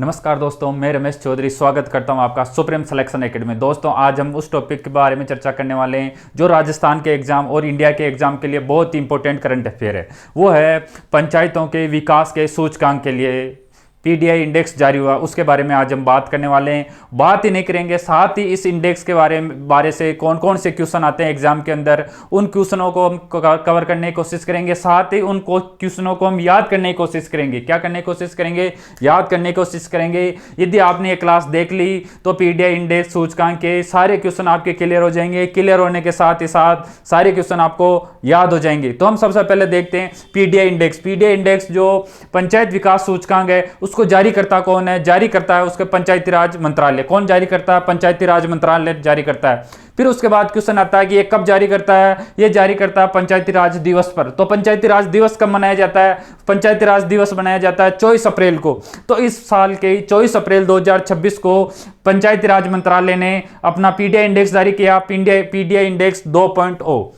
नमस्कार दोस्तों, मैं रमेश चौधरी स्वागत करता हूं आपका सुप्रीम सिलेक्शन एकेडमी। दोस्तों, आज हम उस टॉपिक के बारे में चर्चा करने वाले हैं जो राजस्थान के एग्जाम और इंडिया के एग्जाम के लिए बहुत ही इंपॉर्टेंट करंट अफेयर है। वो है पंचायतों के विकास के सूचकांक के लिए पीडीआई इंडेक्स जारी हुआ, उसके बारे में आज हम बात करने वाले हैं। बात ही नहीं करेंगे, साथ ही इस इंडेक्स के बारे से कौन कौन से क्वेश्चन आते हैं एग्जाम के अंदर, उन क्वेश्चनों को हम कवर करने की कोशिश करेंगे। साथ ही उन क्वेश्चनों को हम याद करने की कोशिश करेंगे। क्या करने की कोशिश करेंगे? याद करने की कोशिश करेंगे। यदि आपने ये क्लास देख ली तो पीडीआई इंडेक्स सूचकांक के सारे क्वेश्चन आपके क्लियर हो जाएंगे। क्लियर होने के साथ ही साथ सारे क्वेश्चन आपको याद हो जाएंगे। तो हम सबसे पहले देखते हैं पीडीआई इंडेक्स। पीडीआई इंडेक्स जो पंचायत विकास सूचकांक है, उसको जारी करता कौन है? जारी करता है उसके पंचायती राज मंत्रालय। कौन जारी करता है? पंचायती राज मंत्रालय जारी करता है। फिर उसके बाद क्वेश्चन आता है कि ये कब जारी करता है? ये जारी करता है पंचायती राज दिवस पर। तो पंचायती राज दिवस कब मनाया जाता है? पंचायती राज दिवस मनाया जाता है 24 अप्रैल को। तो इस साल के 24 अप्रैल 2026 को पंचायती राज मंत्रालय ने अपना पीडीआई इंडेक्स जारी किया। पीडीआई इंडेक्स 2.0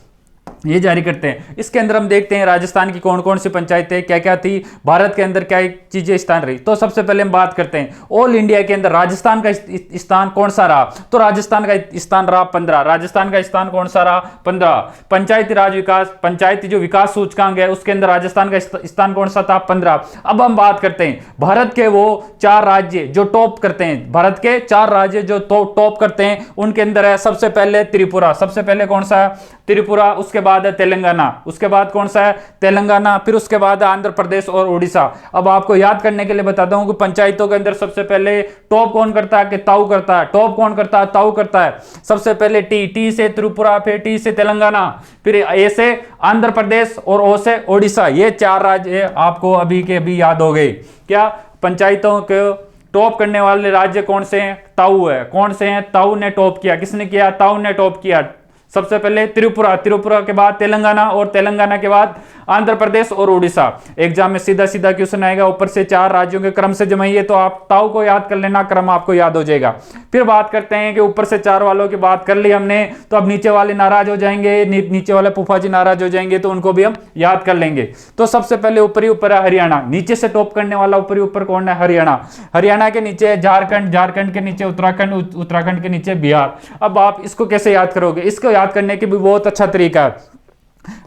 ये जारी करते हैं। इसके अंदर हम देखते हैं राजस्थान की कौन कौन सी पंचायतें क्या क्या थी, भारत के अंदर क्या चीजें स्थान रही। तो सबसे पहले हम बात करते हैं ऑल इंडिया के अंदर राजस्थान का स्थान कौन सा रहा। तो राजस्थान का स्थान रहा 15। राजस्थान का स्थान कौन सा रहा? 15। पंचायती राज विकास, पंचायती जो विकास सूचकांक है, उसके अंदर राजस्थान का स्थान कौन सा था? 15। अब हम बात करते हैं भारत के वो 4 राज्य जो टॉप करते हैं। भारत के 4 राज्य जो टॉप करते हैं, उनके अंदर है सबसे पहले त्रिपुरा। सबसे पहले कौन सा? त्रिपुरा। उसके बाद है तेलंगाना। उसके बाद कौन सा है? तेलंगाना। फिर उसके बाद आंध्र प्रदेश और उड़ीसा। अब आपको याद करने के लिए बताता हूं कि पंचायतों के अंदर सबसे पहले टॉप कौन करता है? कि ताऊ करता है। टॉप कौन करता है? ताऊ करता है। सबसे पहले टी से त्रिपुरा, फिर टी से तेलंगाना, फिर ए से आंध्र प्रदेश और ओ से उड़ीसा। ये 4 राज्य आपको अभी के अभी याद हो गए। क्या पंचायतों के टॉप करने वाले राज्य कौन से हैं? ताऊ है। कौन से हैं? ताऊ ने टॉप किया। किसने किया? ताऊ ने टॉप किया। सबसे पहले त्रिपुरा, त्रिपुरा के बाद तेलंगाना और तेलंगाना के बाद आंध्र प्रदेश और उड़ीसा। एग्जाम में सीधा सीधा क्वेश्चन आएगा, ऊपर से 4 राज्यों के क्रम से जमाइए। तो आप ताऊ को याद कर लेना, क्रम आपको याद हो जाएगा। फिर बात करते हैं कि ऊपर से 4 वालों की बात कर ली हमने, तो अब नीचे वाले नाराज हो जाएंगे, नीचे वाले फूफा जी नाराज हो जाएंगे, तो उनको भी हम याद कर लेंगे। तो सबसे पहले ऊपर ही ऊपर है हरियाणा। नीचे से टॉप करने वाला ऊपर ही ऊपर कौन है? हरियाणा। हरियाणा के नीचे है झारखंड, झारखंड के नीचे उत्तराखंड, उत्तराखंड के नीचे बिहार। अब आप इसको कैसे याद करोगे? इसको याद करने की भी बहुत अच्छा तरीका है।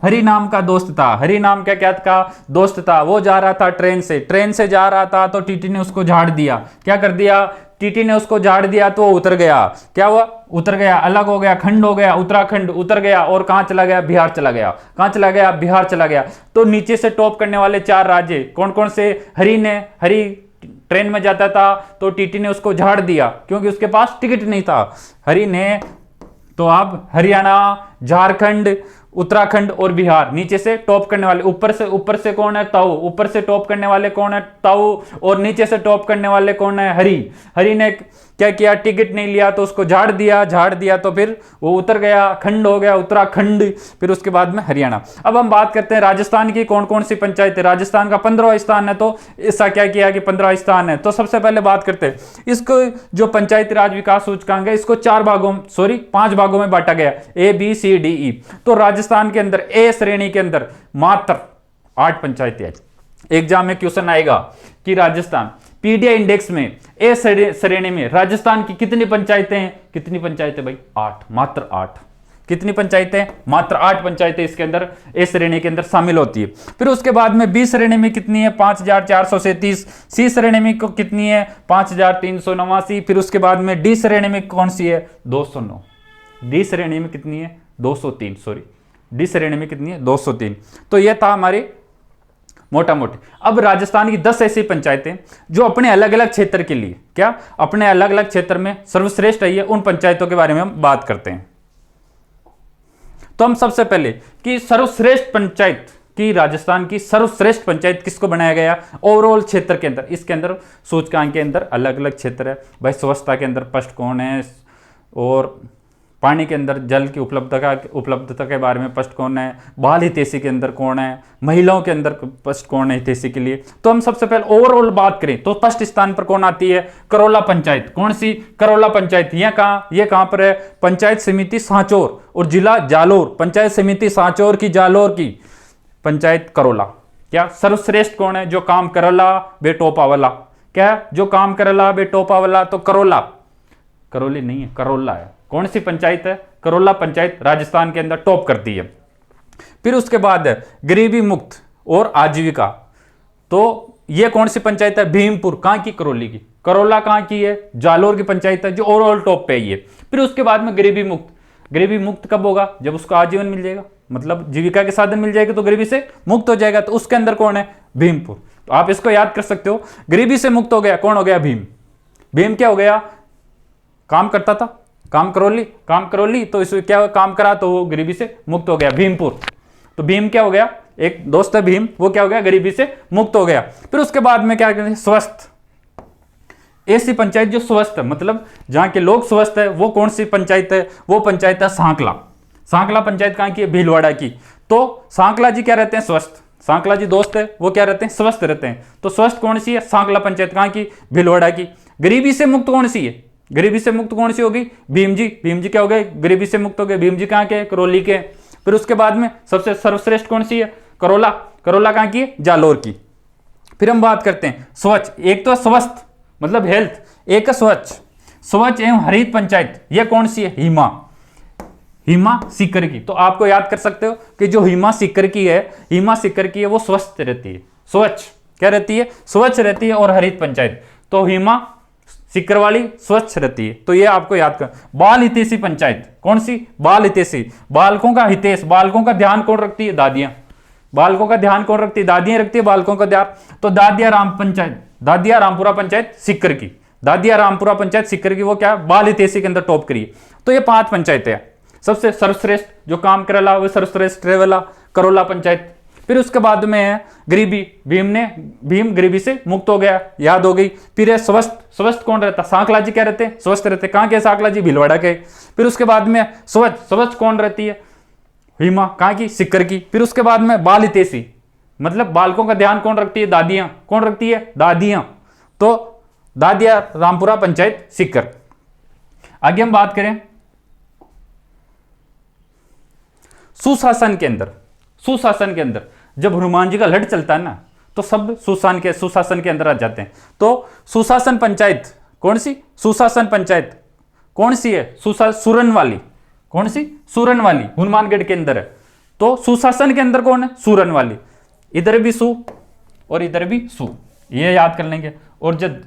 हरि नाम का दोस्त था। हरि नाम का क्या था? दोस्त था। वो जा रहा था ट्रेन से। ट्रेन से जा रहा था तो टीटी ने उसको झाड़ दिया। क्या कर दिया? टीटी ने उसको झाड़ दिया तो वो उतर गया। क्या हुआ? उतर गया, अलग हो गया, खंड हो गया, उत्तराखंड उतर गया और कहां चला गया? बिहार चला गया। कहां चला गया? बिहार चला गया। तो नीचे से टॉप करने वाले 4 राज्य कौन कौन से? हरि ट्रेन में जाता था तो टीटी ने उसको झाड़ दिया क्योंकि उसके पास टिकट नहीं था। हरि ने, तो आप हरियाणा, झारखंड, उत्तराखंड और बिहार नीचे से टॉप करने वाले। ऊपर से कौन है? ताऊ। ऊपर से टॉप करने वाले कौन है? ताऊ। और नीचे से टॉप करने वाले कौन है? हरि। हरि ने क्या किया? टिकट नहीं लिया तो उसको झाड़ दिया तो फिर वो उतर गया, खंड हो गया उत्तराखंड, फिर उसके बाद में हरियाणा। अब हम बात करते हैं राजस्थान की कौन कौन सी पंचायत है। राजस्थान का 15वां स्थान है। तो ऐसा क्या किया कि 15वां स्थान है। तो सबसे पहले बात करते हैं इसको, जो पंचायती राज विकास सूचकांक है, इसको 5 भागों में बांटा गया, ABCDE। तो राजस्थान के अंदर ए श्रेणी के अंदर मात्र 8 पंचायतें हैं। एग्जाम में क्वेश्चन आएगा कि राजस्थान पीडीआई इंडेक्स में ए श्रेणी में राजस्थान की कितनी पंचायतें हैं? कितनी पंचायतें भाई? 8। मात्र 8। कितनी पंचायतें? मात्र 8 पंचायतें इसके अंदर ए श्रेणी के अंदर शामिल होती है। फिर उसके बाद में बी श्रेणी में कितनी है? 5437। सी श्रेणी में कितनी है? 5389। फिर उसके बाद में डी श्रेणी में कौन सी है? 209। डी श्रेणी में कितनी है? 203। सॉरी, डी श्रेणी में कितनी है? 203। तो यह था हमारे मोटा मोटी। अब राजस्थान की 10 ऐसी पंचायतें जो अपने अलग अलग क्षेत्र के लिए, क्या अपने अलग अलग क्षेत्र में सर्वश्रेष्ठ रही है, उन पंचायतों के बारे में हम बात करते हैं। तो हम सबसे पहले कि सर्वश्रेष्ठ पंचायत की, राजस्थान की सर्वश्रेष्ठ पंचायत किसको बनाया गया? ओवरऑल क्षेत्र के अंदर। इसके अंदर सूचकांक के अंदर अलग अलग क्षेत्र है भाई। स्वच्छता के अंदर फर्स्ट कौन है, और पानी के अंदर जल की उपलब्धता के बारे में फर्स्ट कौन है, बाल हितैषी के अंदर कौन है, महिलाओं के अंदर फर्स्ट कौन है हितैषी के लिए। तो हम सबसे पहले ओवरऑल बात करें तो फर्स्ट स्थान पर कौन आती है? करोला पंचायत। कौन सी? करोला पंचायत। ये कहां पर है? पंचायत समिति सांचौर और जिला जालोर। पंचायत समिति सांचौर की, जालोर की पंचायत करोला। क्या सर्वश्रेष्ठ कौन है जो काम करोला? बेटोपा वाला। क्या जो काम करला बे टोपा वाला, तो करोला, करौली नहीं है, करोला है। कौन सी पंचायत है? करोला पंचायत राजस्थान के अंदर टॉप करती है। फिर उसके बाद गरीबी मुक्त और आजीविका, तो ये कौन सी पंचायत है? भीमपुर, कहाँ की? करौली की। करोला कहाँ की है? जालोर की पंचायत है, जो ओवरऑल टॉप पे है ये। फिर उसके बाद में गरीबी मुक्त। गरीबी मुक्त कब होगा? जब उसको आजीवन मिल जाएगा, मतलब जीविका के साधन मिल जाएगा तो गरीबी से मुक्त हो जाएगा। तो उसके अंदर कौन है? भीमपुर। तो आप इसको याद कर सकते हो, गरीबी से मुक्त हो गया, कौन हो गया? भीम। भीम क्या हो गया? काम करता था, काम करौली, तो इसमें क्या काम करा तो वो गरीबी से मुक्त हो गया, भीमपुर। तो भीम क्या हो गया? एक दोस्त है भीम, वो क्या हो गया? गरीबी से मुक्त हो गया। फिर उसके बाद में क्या कहते हैं? स्वस्थ। ऐसी पंचायत जो स्वस्थ है, मतलब जहां के लोग स्वस्थ है, वो कौन सी पंचायत है? वो पंचायत है सांकला। सांकला पंचायत कहां की है? भीलवाड़ा की। तो सांकला जी क्या रहते हैं? स्वस्थ। सांकला जी दोस्त है, वो क्या रहते हैं? स्वस्थ रहते हैं। तो स्वस्थ कौन सी है? सांकला पंचायत कहां की? भीलवाड़ा की। गरीबी से मुक्त कौन सी है? गरीबी से मुक्त कौन सी होगी? भीम जी। भीम जी क्या हो गए? गरीबी से मुक्त हो गए। भीम जी कहां के? करौली के। फिर उसके बाद में सबसे सर्वश्रेष्ठ कौन सी है? करोला। करोला कहां की है? जालोर की। फिर हम बात करते हैं स्वच्छ। एक तो स्वस्थ मतलब हेल्थ, एक स्वच्छ। स्वच्छ एवं हरित पंचायत, यह कौन सी है? हिमा। हिमा सीकर की। तो आपको याद कर सकते हो कि जो हिमा सीकर की है, हिमा सीकर की है, वो स्वस्थ रहती है। स्वच्छ क्या रहती है? स्वच्छ रहती है। और हरित पंचायत, तो हिमा सीकर वाली स्वच्छ रहती है। तो ये आपको याद कर। बाल हितैषी पंचायत, कौन सी? बाल हितैषी। बालकों का हितेश, बालकों का ध्यान कौन रखती है? दादियां। बालकों का ध्यान कौन रखती है? दादियां रखती है बालकों का ध्यान। तो दादिया राम पंचायत, दादिया रामपुरा पंचायत सीकर की। दादिया रामपुरा पंचायत सीकर की, वो क्या? बाल हितैषी के अंदर टॉप करी। तो ये 5 पंचायतें हैं। सबसे सर्वश्रेष्ठ जो काम करेला वो सर्वश्रेष्ठ रेवेला करोला पंचायत। फिर उसके बाद में है गरीबी। भीम गरीबी से मुक्त हो गया, याद हो गई। फिर है स्वस्थ। स्वस्थ कौन रहता? सांकला जी क्या रहते हैं? स्वस्थ रहते। कहाँ के? सांकला जी भीलवाड़ा के। फिर उसके बाद में स्वच्छ। स्वच्छ कौन रहती है? हिमा। कहाँ की? सीकर की। फिर उसके बाद में बाल हितैषी, मतलब बालकों का ध्यान कौन रखती है? दादियां। कौन रखती है? दादियां। तो दादिया रामपुरा पंचायत सीकर। आगे हम बात करें सुशासन के अंदर। सुशासन के अंदर जब हनुमान जी का लड़ चलता है ना, तो सब सुशासन के अंदर आ जाते हैं। तो सुशासन पंचायत कौन सी? सुशासन पंचायत कौन सी है? सूरन वाली। कौन सी? सूरन वाली, हनुमानगढ़ के अंदर है। तो सुशासन के अंदर कौन है? सूरन वाली। इधर भी सु और इधर भी सु, ये याद कर लेंगे। और जब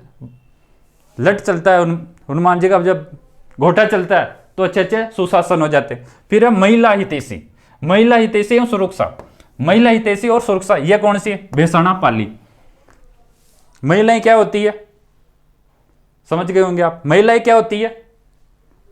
लट चलता है हनुमान जी का, जब घोटा चलता है, तो अच्छे अच्छे सुशासन हो जाते हैं। फिर है महिला हितैषी। महिला हितैषी और सुरक्षा। महिला हितैषी और सुरक्षा, यह कौन सी है? भेषणा पाली। महिलाएं क्या होती है? समझ गए होंगे आप। महिलाएं क्या होती है?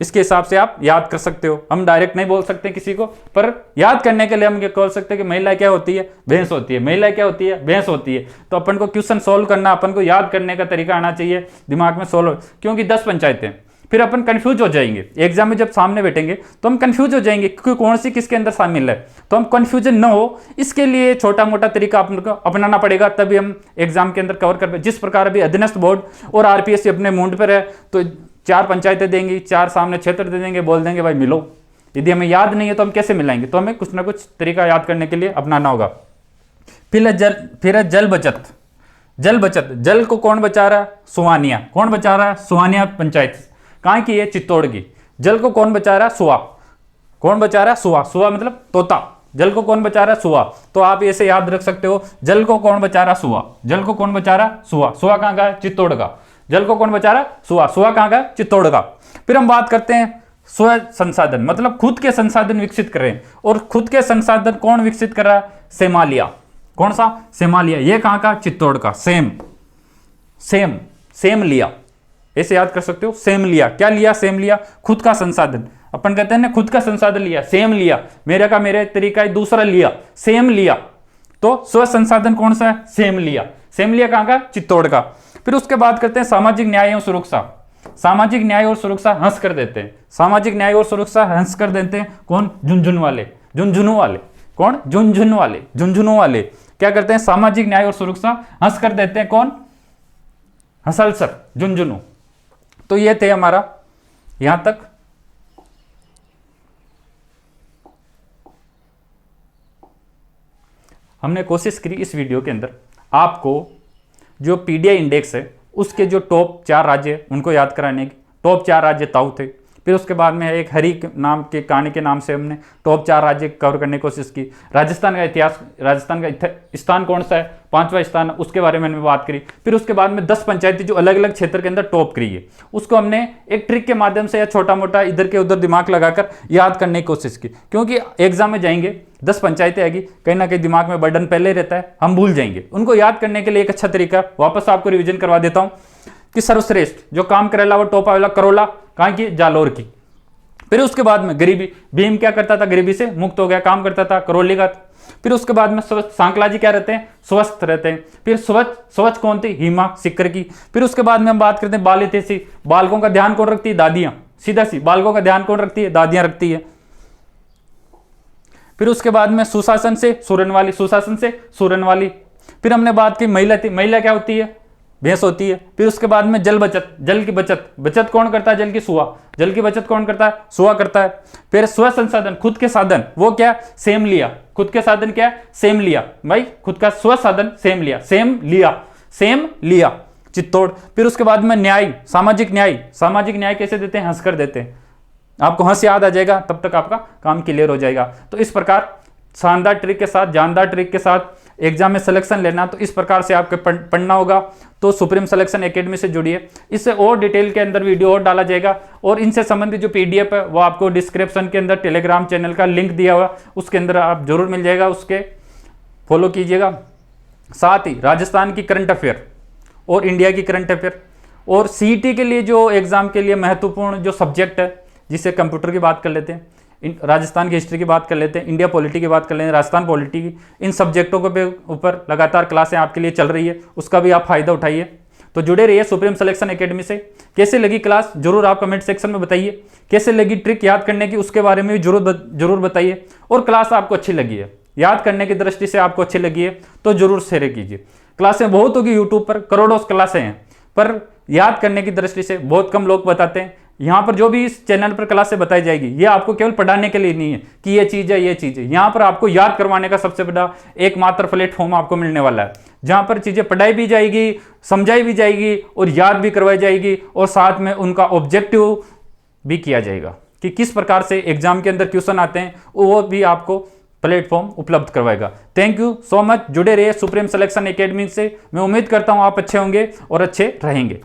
इसके हिसाब से आप याद कर सकते हो। हम डायरेक्ट नहीं बोल सकते किसी को, पर याद करने के लिए हम ये बोल सकते हैं कि महिला क्या होती है? भैंस होती है। महिला क्या होती है? भैंस होती है। तो अपन को क्वेश्चन सोल्व करना, अपन को याद करने का तरीका आना चाहिए दिमाग में सोल्व, क्योंकि 10 पंचायतें, फिर अपन कंफ्यूज हो जाएंगे एग्जाम में। जब सामने बैठेंगे तो हम कंफ्यूज हो जाएंगे क्योंकि कौन सी किसके अंदर शामिल है। तो हम कंफ्यूजन ना हो, इसके लिए छोटा मोटा तरीका अपन को अपनाना पड़ेगा, तभी हम एग्जाम के अंदर कवर कर पाए। जिस प्रकार अभी अधीनस्थ बोर्ड और आरपीएससी अपने मूड पर है, तो 4 पंचायतें देंगी, 4 सामने क्षेत्र दे देंगे, बोल देंगे भाई मिलो। यदि हमें याद नहीं है तो हम कैसे मिलाएंगे? तो हमें कुछ ना कुछ तरीका याद करने के लिए अपनाना होगा। फिर है जल बचत। जल बचत, जल को कौन बचा रहा है? सुवानिया। कौन बचा रहा है? सुवानिया पंचायत। कहाँ की है? चित्तौड़ की। जल को कौन बचा रहा है? सुआ। कौन बचा रहा है? सुआ। सुआ मतलब तोता। जल को कौन बचा रहा है? सुआ। तो आप ऐसे याद रख सकते हो, जल को कौन बचा रहा है? सुआ। जल को कौन बचा रहा है? सुआ। सुआ कहाँ का है? चित्तौड़ का। जल को कौन बचा रहा है? सुआ। सुआ कहाँ का है? चित्तौड़ का। फिर हम बात करते हैं स्व संसाधन, मतलब खुद के संसाधन विकसित कर रहे हैं। और खुद के संसाधन कौन विकसित कर रहा है? सेमालिया। कौन सा? सेमालिया। ये कहाँ का? चित्तौड़ का। सेम लिया, ऐसे याद कर सकते हो। सेम लिया, क्या लिया? सेम लिया, खुद का संसाधन। अपन कहते हैं ना खुद का संसाधन लिया, सेम लिया। मेरे का मेरे तरीका है, दूसरा लिया, सेम लिया। तो स्व संसाधन कौन सा है? सेम लिया। सेम लिया कहाँ का? चित्तौड़ का। फिर उसके बाद करते हैं सामाजिक न्याय और सुरक्षा। सामाजिक न्याय और सुरक्षा हंस कर देते हैं। सामाजिक न्याय और सुरक्षा हंस कर देते हैं कौन? झुंझुनू वाले। कौन? झुंझुनू वाले क्या करते हैं? सामाजिक न्याय और सुरक्षा हंस कर देते हैं कौन? हंसलसर, झुंझुनू। तो ये थे हमारा यहां तक। हमने कोशिश करी इस वीडियो के अंदर आपको जो पीडीआई इंडेक्स है उसके जो टॉप 4 राज्य हैं उनको याद कराने की। टॉप 4 राज्य ताऊ थे। फिर उसके बाद में एक हरी नाम के कहानी के नाम से हमने टॉप 4 राज्य कवर करने की कोशिश की। राजस्थान का इतिहास, राजस्थान का स्थान कौन सा है, 5वां स्थान, उसके बारे में हमने बात करी। फिर उसके बाद में 10 पंचायतें जो अलग अलग क्षेत्र के अंदर टॉप करी है, उसको हमने एक ट्रिक के माध्यम से या छोटा मोटा इधर के उधर दिमाग लगाकर याद करने की कोशिश की, क्योंकि एग्जाम में जाएंगे 10 पंचायतें आएगी, कहीं ना कहीं दिमाग में बर्डन पहले रहता है, हम भूल जाएंगे। उनको याद करने के लिए एक अच्छा तरीका वापस आपको रिविजन करवा देता हूं कि सर्वश्रेष्ठ जो काम करेला वो टॉप आवेला करोला, कहाँ की, जालोर की। फिर उसके बाद में गरीबी, भीम क्या करता था, गरीबी से मुक्त हो गया, काम करता था, करौली का। फिर उसके बाद में सांकला जी क्या रहते हैं, स्वस्थ रहते हैं। फिर स्वच्छ कौन थी, हिमा सिक्कर की। फिर उसके बाद में हम बात करते हैं बाल हितैषी, बालकों का ध्यान कौन रखती है, दादियां, सीधा सी बालकों का ध्यान कौन रखती है, दादियां रखती है। फिर उसके बाद में सुशासन से सूरन वाली, सुशासन से सूरन वाली। फिर हमने बात की महिला थी, महिला क्या होती है, भैंस होती है। फिर उसके बाद में जल बचत, जल की बचत, बचत कौन करता है, जल की सुआ, जल की बचत कौन करता है, सुआ करता है। फिर स्व संसाधन, खुद के साधन, वो क्या, सेम लिया, खुद के साधन क्या है, सेम लिया, भाई खुद का स्व साधन सेम लिया, सेम लिया, सेम लिया, चित्तौड़। फिर उसके बाद में न्याय, सामाजिक न्याय, सामाजिक न्याय कैसे देते हैं, हंसकर देते हैं। आपको हंस याद आ जाएगा, तब तक आपका काम क्लियर हो जाएगा। तो इस प्रकार शानदार ट्रिक के साथ, जानदार ट्रिक के साथ एग्जाम में सिलेक्शन लेना, तो इस प्रकार से आपको पढ़ना होगा। तो सुप्रीम सिलेक्शन एकेडमी से जुड़िए, इससे और डिटेल के अंदर वीडियो और डाला जाएगा, और इनसे संबंधित जो पीडीएफ है वो आपको डिस्क्रिप्शन के अंदर टेलीग्राम चैनल का लिंक दिया हुआ, उसके अंदर आप जरूर मिल जाएगा, उसके फॉलो कीजिएगा। साथ ही राजस्थान की करंट अफेयर और इंडिया की करंट अफेयर, और सीईटी के लिए जो एग्जाम के लिए महत्वपूर्ण जो सब्जेक्ट है, जिसे कंप्यूटर की बात कर लेते हैं, राजस्थान की हिस्ट्री की बात कर लेते हैं, इंडिया पॉलिटी की बात कर लेते हैं, राजस्थान पॉलिटी की, इन सब्जेक्टों के ऊपर लगातार क्लासें आपके लिए चल रही है, उसका भी आप फायदा उठाइए। तो जुड़े रहिए सुप्रीम सिलेक्शन एकेडमी से। कैसे लगी क्लास जरूर आप कमेंट सेक्शन में बताइए, कैसे लगी ट्रिक याद करने की उसके बारे में भी जरूर बताइए, और क्लास आपको अच्छी लगी है, याद करने की दृष्टि से आपको अच्छी लगी है तो जरूर शेयर कीजिए। क्लासें बहुत होगी यूट्यूब पर, करोड़ों क्लासें हैं, पर याद करने की दृष्टि से बहुत कम लोग बताते हैं। यहाँ पर जो भी इस चैनल पर क्लासें बताई जाएगी, ये आपको केवल पढ़ाने के लिए नहीं है कि ये चीज़ है, ये चीज़ है। यहाँ पर आपको याद करवाने का सबसे बड़ा एकमात्र प्लेटफॉर्म आपको मिलने वाला है, जहाँ पर चीज़ें पढ़ाई भी जाएगी, समझाई भी जाएगी और याद भी करवाई जाएगी, और साथ में उनका ऑब्जेक्टिव भी किया जाएगा कि किस प्रकार से एग्जाम के अंदर क्वेश्चन आते हैं, वो भी आपको प्लेटफॉर्म उपलब्ध करवाएगा। थैंक यू सो मच, जुड़े रहिए सुप्रीम सिलेक्शन एकेडमी से। मैं उम्मीद करता हूँ आप अच्छे होंगे और अच्छे रहेंगे।